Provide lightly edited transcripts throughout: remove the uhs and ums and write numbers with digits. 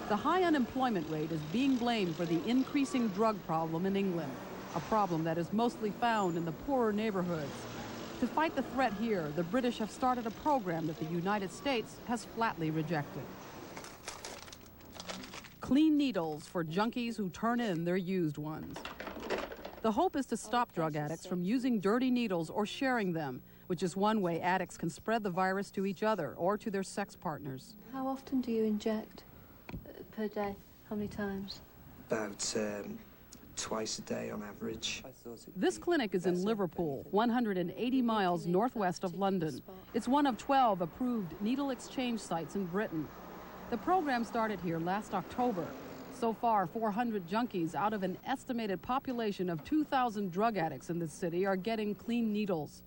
The high unemployment rate is being blamed for the increasing drug problem in England, a problem that is mostly found in the poorer neighborhoods. To fight the threat here, the British have started a program that the United States has flatly rejected. Clean needles for junkies who turn in their used ones. The hope is to stop drug addicts from using dirty needles or sharing them, which is one way addicts can spread the virus to each other or to their sex partners. How often do you inject per day? How many times? About twice a day on average. This clinic is in Liverpool, 180 miles northwest of London. It's one of 12 approved needle exchange sites in Britain. The program started here last October. So far, 400 junkies out of an estimated population of 2,000 drug addicts in the city are getting clean needles.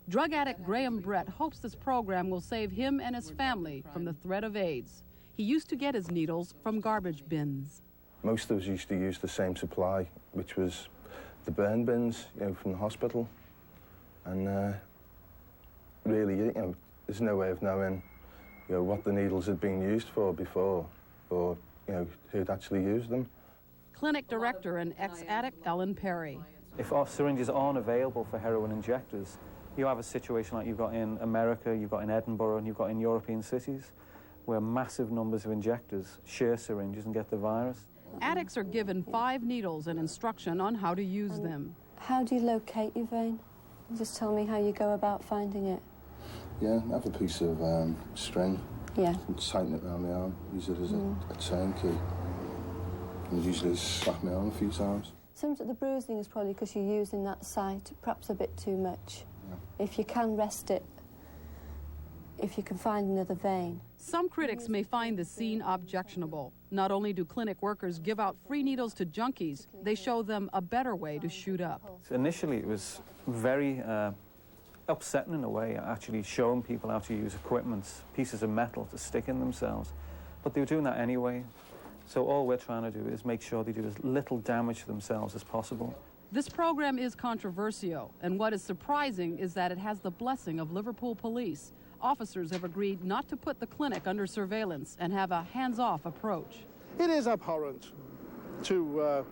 Drug addict Graham Brett hopes this program will save him and his family from the threat of AIDS. He used to get his needles from garbage bins. Most of us used to use the same supply, which was the burn bins, from the hospital. And really, there's no way of knowing, what the needles had been used for before, or, who'd actually used them. Clinic director and ex-addict Ellen Perry. If our syringes aren't available for heroin injectors, you have a situation like you've got in America, you've got in Edinburgh, and you've got in European cities, where massive numbers of injectors share syringes and get the virus. Addicts are given 5 needles and instruction on how to use them. How do you locate your vein? Just tell me how you go about finding it. Yeah, have a piece of string. Yeah. And tighten it around the arm, use it as a turn key. And usually slap my arm a few times. Some of the bruising is probably because you're using that site perhaps a bit too much. Yeah. If you can rest it, if you can find another vein. Some critics may find the scene objectionable. Not only do clinic workers give out free needles to junkies, they show them a better way to shoot up. Initially, it was very upsetting in a way, actually showing people how to use equipment, pieces of metal to stick in themselves. But they were doing that anyway. So all we're trying to do is make sure they do as little damage to themselves as possible. This program is controversial, and what is surprising is that it has the blessing of Liverpool police. Officers have agreed not to put the clinic under surveillance and have a hands-off approach. It is abhorrent to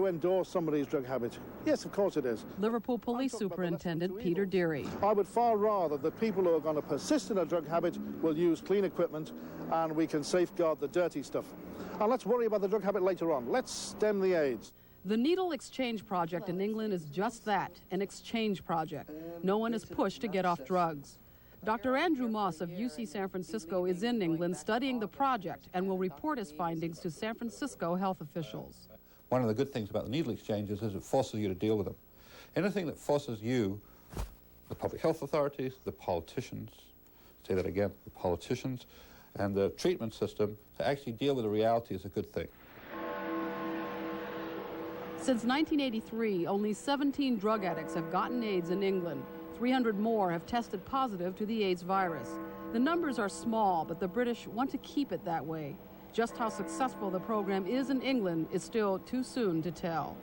endorse somebody's drug habit. Yes, of course it is. Liverpool Police Superintendent Peter Deary. I would far rather that people who are going to persist in a drug habit will use clean equipment and we can safeguard the dirty stuff. And let's worry about the drug habit later on. Let's stem the AIDS. The Needle Exchange Project in England is just that, an exchange project. No one is pushed to get off drugs. Dr. Andrew Moss of UC San Francisco is in England studying the project and will report his findings to San Francisco health officials. One of the good things about the needle exchanges is it forces you to deal with them. Anything that forces you, the public health authorities, the politicians, say that again, the politicians, and the treatment system, to actually deal with the reality is a good thing. Since 1983, only 17 drug addicts have gotten AIDS in England. 300 more have tested positive to the AIDS virus. The numbers are small, but the British want to keep it that way. Just how successful the program is in England is still too soon to tell.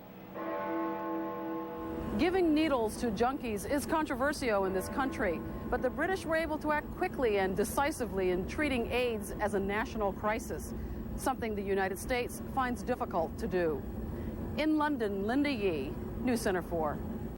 Giving needles to junkies is controversial in this country, but the British were able to act quickly and decisively in treating AIDS as a national crisis, something the United States finds difficult to do. In London, Linda Yee, News Center 4.